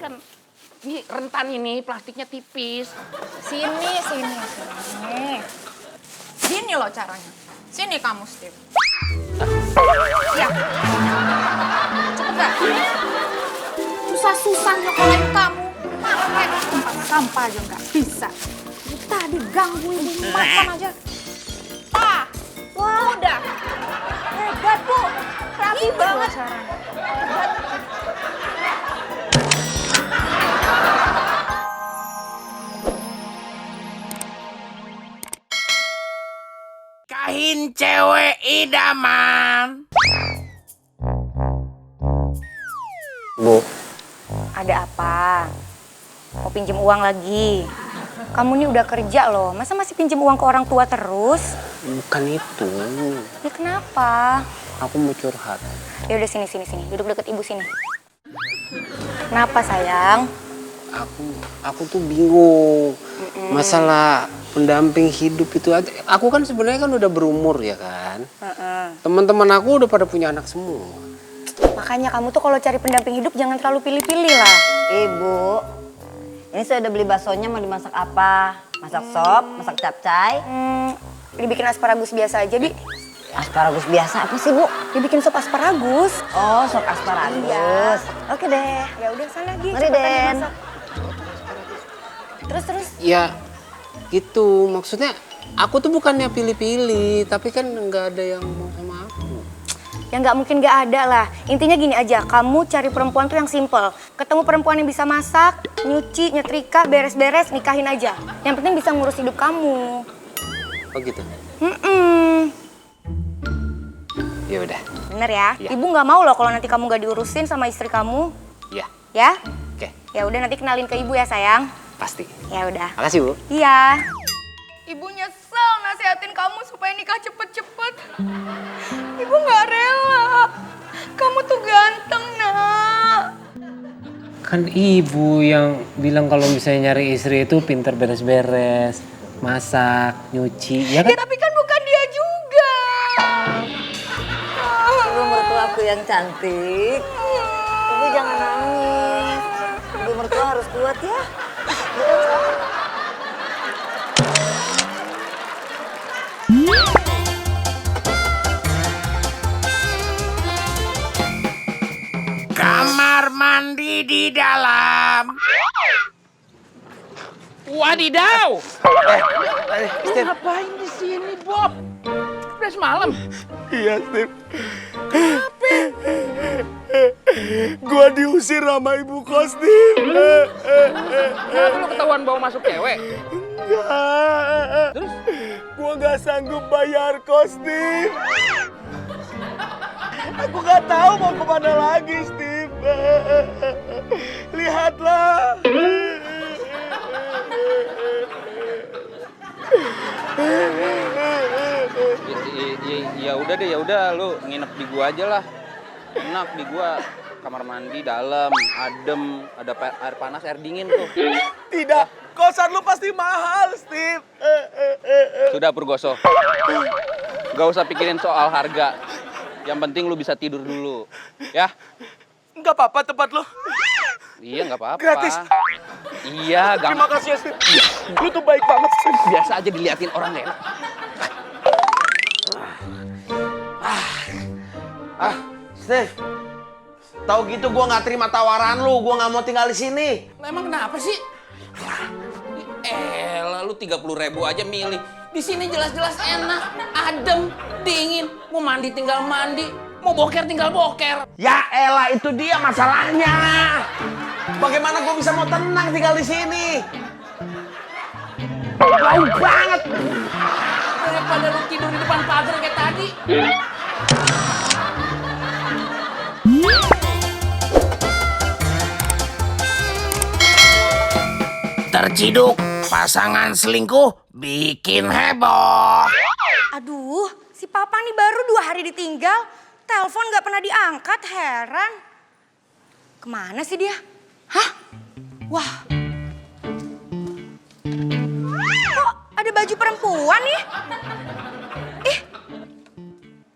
kan ini rentan ini, plastiknya tipis. Sini. Gini loh caranya. Sini kamu, Steve. Ya. Cepet gak? Susah-susah nyokolain kamu. Pakai tempat sampah aja nggak bisa. Tadi gangguin makan aja. Wah, udah. Hebat, Bu. Rapi banget. Hebat. Kahin cewek idaman. Bu, Ada apa? Mau pinjem uang lagi? Kamu nih udah kerja loh, masa masih pinjem uang ke orang tua terus? bukan itu. Ya kenapa? Aku mau curhat. Ya udah sini. Duduk deket ibu sini. Kenapa sayang? Aku tuh bingung. Masalah pendamping hidup itu aja. Aku kan sebenarnya kan udah berumur ya kan. Teman-teman aku udah pada punya anak semua. Makanya kamu tuh kalau cari pendamping hidup jangan terlalu pilih-pilih lah. Ibu, ini saya udah beli baksonya, mau dimasak apa? Masak sop, masak capcay? Dibikin asparagus biasa aja, Bi. Asparagus biasa apa sih, Bu? Dibikin sop asparagus. Oh, sop asparagus. Iya. Oke deh. Ya udah sana, Gi. Mari, cepetan Den. dimasak. Terus. Ya gitu, maksudnya aku tuh bukannya pilih-pilih, tapi kan nggak ada yang mau sama aku. Ya nggak mungkin nggak ada lah. Intinya gini aja, kamu cari perempuan tuh yang simple. Ketemu perempuan yang bisa masak, nyuci, nyetrika, beres-beres, nikahin aja. Yang penting bisa ngurus hidup kamu. Oh gitu. Ya udah. Bener ya? Iya. Ibu nggak mau loh kalau nanti kamu nggak diurusin sama istri kamu. Ya, Ya? oke, Ya udah nanti kenalin ke ibu ya sayang. pasti. Ya udah. Makasih, Bu. Iya. Ibu nyesel nasihatin kamu supaya nikah cepet-cepet. Ibu nggak rela. Kamu tuh ganteng, Nak. Kan ibu yang bilang kalau misalnya nyari istri itu pinter beres-beres, masak, nyuci, ya kan? Ya tapi kan bukan dia juga. Ibu mertua aku yang cantik. Ibu jangan nangis. Ibu mertua harus kuat ya. Kamar mandi di dalam. Wadidaw. Ngapain di sini, Bob? Udah semalam. Iya, Steve. Gua diusir sama ibu kos, Steve. Kenapa lu ketahuan bawa masuk cewek? Enggak. Terus? Gua nggak sanggup bayar kos, Steve. Aku nggak tahu mau kemana lagi, Steve. Lihatlah. Ya udah deh, ya udah lu nginep di gua aja lah. Enak di gua, kamar mandi dalam, adem, ada air panas, air dingin tuh. Tidak, kosan lu pasti mahal, Steve. Sudah Purgoso. Gak usah pikirin soal harga. Yang penting lu bisa tidur dulu. Ya? Nggak apa-apa tempat lu. Iya, nggak apa-apa. Gratis. Iya, Terima gampang. kasih ya, Steve. Lu tuh baik banget, Steve. Biasa aja diliatin orang gak enak. Steve, tahu gitu gue nggak terima tawaran lu, gue nggak mau tinggal di sini. Lah, emang kenapa sih? Lu 30.000 aja milih. Di sini jelas-jelas enak, adem, dingin. Mau mandi tinggal mandi, mau boker tinggal boker. Ya elah, itu dia masalahnya. Bagaimana gue bisa mau tenang tinggal di sini? Jauh banget. Daripada lu tidur di depan pagar kayak tadi. Terciduk, pasangan selingkuh bikin heboh. Aduh, si papa nih baru 2 hari ditinggal. Telepon nggak pernah diangkat, heran. Kemana sih dia? Hah? Wah. Kok ada baju perempuan nih?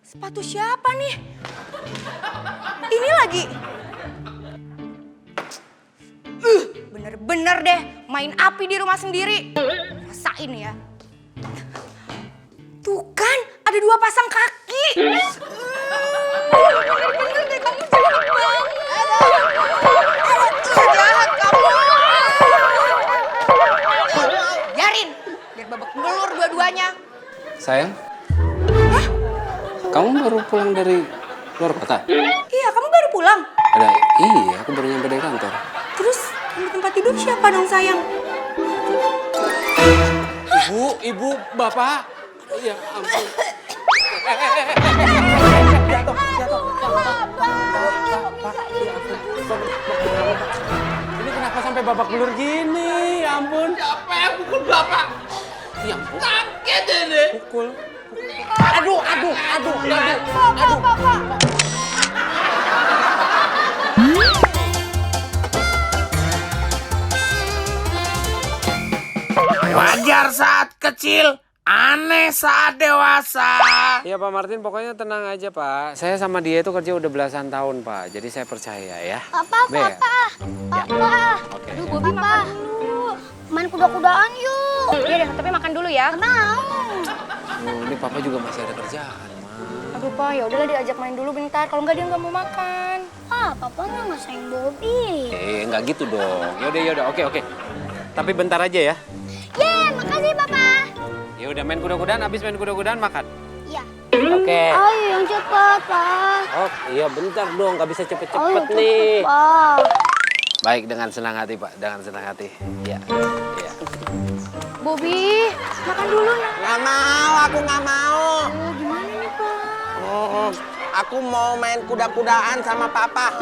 Sepatu siapa nih? Ini lagi. Bener-bener deh, main api di rumah sendiri. Rasain ya. Tuh kan, ada 2 pasang kaki. Bener-bener deh, kamu jahat banget. Jahat kamu. Biarin, biar babak belur dua-duanya. Sayang? Kamu baru pulang dari luar kota? Iya, kamu baru pulang. Iya, aku baru nyampe dari kantor. Terus, di tempat tidur siapa dong sayang? Ibu, bapak. Ya ampun. Ini kenapa sampai babak belur gini? Ya ampun. Siapa yang pukul bapak? Ya ampun. Sakit ini. Pukul. Aduh. Wajar saat kecil, aneh saat dewasa. Ya Pak Martin, pokoknya tenang aja Pak. Saya sama dia itu kerja udah belasan tahun Pak. Jadi saya percaya ya. Papa, Be, ya? Papa. Oke. Aduh, Bobi makan dulu. Main kuda-kudaan yuk. Iya deh, tapi makan dulu ya. Mau. Ini Papa juga masih ada kerjaan, Ma. Aduh, Pa, ya udahlah diajak main dulu bentar. Kalau enggak dia nggak mau makan. Papa nggak sayang Bobby. Nggak gitu dong. Yaudah. Oke. Tapi bentar aja ya. Makasih Papa. Ya udah main kuda-kudaan, habis main kuda-kudaan makan. Iya. Oke. Ayo yang cepat, Pak. Oh, iya bentar dong, nggak bisa cepet-cepet nih. Pak. Baik, dengan senang hati Pak, dengan senang hati. Iya. Bobby, makan dulu ya. Nggak mau, aku nggak mau. Gimana nih, Pa? Aku mau main kuda-kudaan sama papa.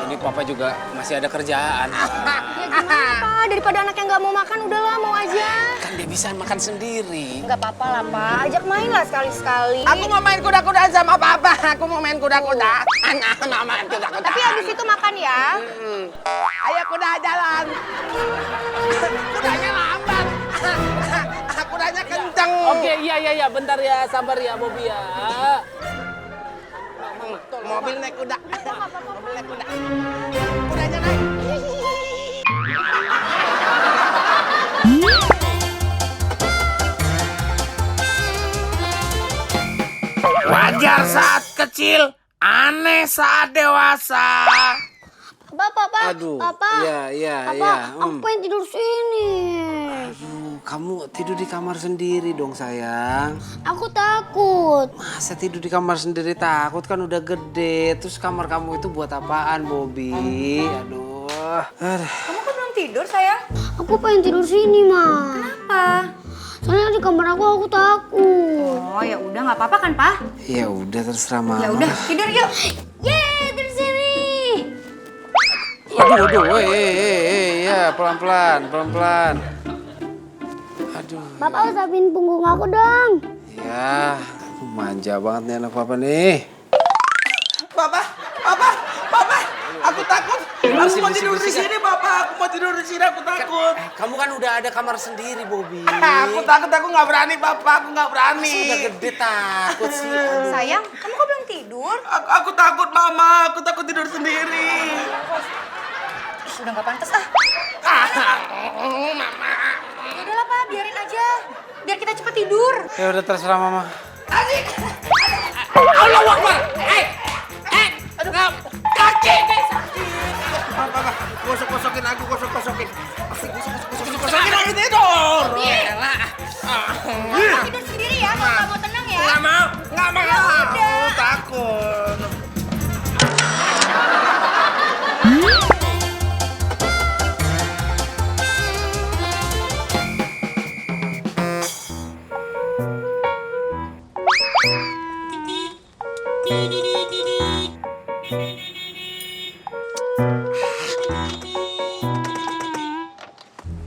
Ini Papa juga masih ada kerjaan. Ya gimana, Pa? Daripada anak yang nggak mau makan, udahlah mau aja. Kan dia bisa makan sendiri. Nggak apa-apa lah, Pa. Ajak main lah sekali-sekali. Aku mau main kuda-kudaan sama papa. Aku mau main kuda-kudaan. Mau main kuda-kudaan. Tapi habis itu makan ya. Ayo kuda jalan. Kudanya lambat. Kudanya kenceng. Oke, iya, bentar ya, sabar ya Bobby ya. Mobil naik kuda. Mobil naik kuda. Kudanya naik. Wajar saat kecil, aneh saat dewasa. Papa. Aduh, Papa. iya. Aku pengen tidur sini. Aduh, kamu tidur di kamar sendiri dong sayang. Aku takut. Masa tidur di kamar sendiri takut, kan udah gede. Terus kamar kamu itu buat apaan, Bobby? Aduh. Kamu kok belum tidur, sayang? Aku pengen tidur sini, Ma. Kenapa? Soalnya di kamar aku takut. Oh, ya udah nggak apa-apa kan, Pa? Ya udah terserah Mama. Ya udah, tidur yuk. Yeay, tidur sini. Aduh, ya pelan-pelan. Aduh. Papa usapin punggung aku dong. Ya, manja banget nih anak Papa nih. Papa. Aku takut. Aku mau tidur di sini, Papa. Aku mau tidur di sini, aku takut. Kamu kan udah ada kamar sendiri, Bobby. Aku takut, aku nggak berani, Papa. Aku nggak berani. Udah gede takut sih. Aduh. Sayang, kamu kok belum tidur? Aku takut, Mama. Aku takut tidur sendiri. Udah nggak pantas ah. Ya udahlah, Pa, biarin aja. Biar kita cepet tidur. Ya udah terserah Mama. Allahu Akbar. Aduh, kaki nih sakit. Papa, gosok-gosokin aku, gosok-gosokin. Gosok-gosokin aku tidur. Tidur sendiri ya, kalau nggak mau tenang ya. Nggak mau. Ya udah. Aku takut.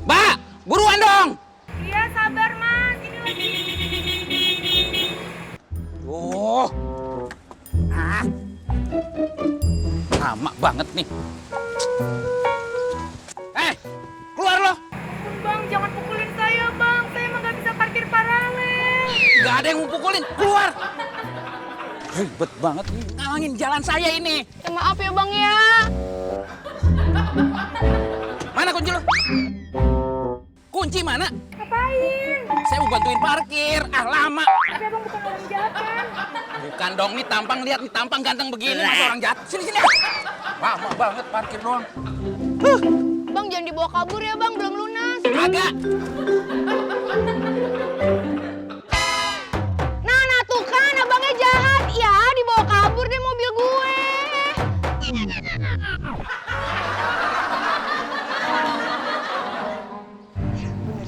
Mbak, buruan dong. Iya, sabar, Mas. Ini lagi. Oh. Lama banget nih. Keluar lo. Bang, jangan pukulin saya, Bang. Saya emang nggak bisa parkir paralel. Gak ada yang mau pukulin. Keluar. Ribet banget nih, ngalangin jalan saya ini. Ya, maaf ya, Bang ya. Mana Mana kunci lu? Kunci mana? Ngapain? Saya mau bantuin parkir. Ah, lama. Tapi abang bukan orang jahat kan? Bukan dong, nih tampang, lihat nih tampang ganteng begini masa orang jahat. Sini sini. Lama banget parkir doang. Bang jangan dibawa kabur ya bang, belum lunas. Agak. Nah tuh kan abangnya jahat. Ya dibawa kabur deh mobil gue. Bener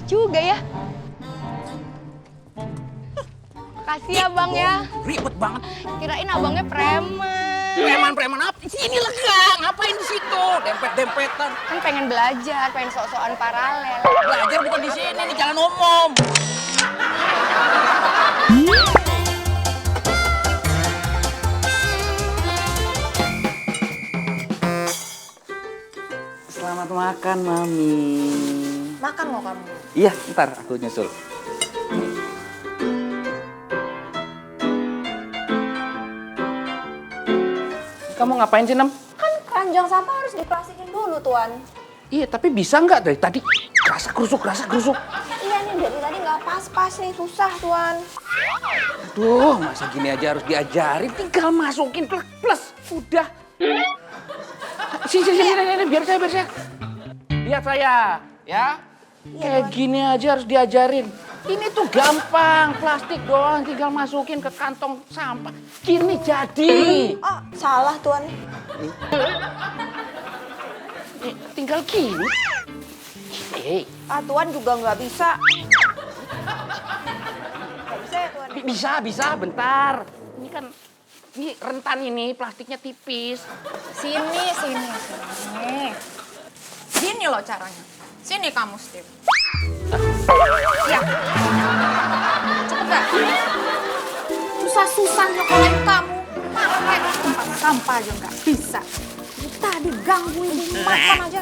juga ya. Makasih ya bang ya. Ribet banget. Kirain abangnya preman. Preman apa? Sini lega. Ngapain di situ? Dempet-dempetan. Kan pengen belajar, pengen sok-sokan paralel. Belajar bukan di sini, di jalan umum. Selamat makan, Mami. Makan lo kamu. Iya, ntar aku nyusul. Kamu ngapain sih, Nem? Kan keranjang sampah harus diplastikin dulu, Tuan. Iya, tapi bisa nggak dari tadi? Rasa kerusuk. Iya nih, dari tadi nggak pas-pas nih, susah, Tuan. Aduh, masa gini aja harus diajarin. Tinggal masukin plus. Udah. Sini, biar saya. Lihat saya, ya. Kayak gini aja harus diajarin. Ini tuh gampang, plastik doang, tinggal masukin ke kantong sampah. Gini jadi. Oh, salah, Tuan. Tinggal gini. Tuan juga nggak bisa. Nggak bisa ya, Tuan? Bisa, bentar. Ini rentan ini, plastiknya tipis. Sini. Gini loh caranya. Sini kamu, Steve. Ya. Cepet gak? Susah-susah nyokolain kamu. Pakai tempat sampah aja nggak bisa. Tadi gangguin makan aja.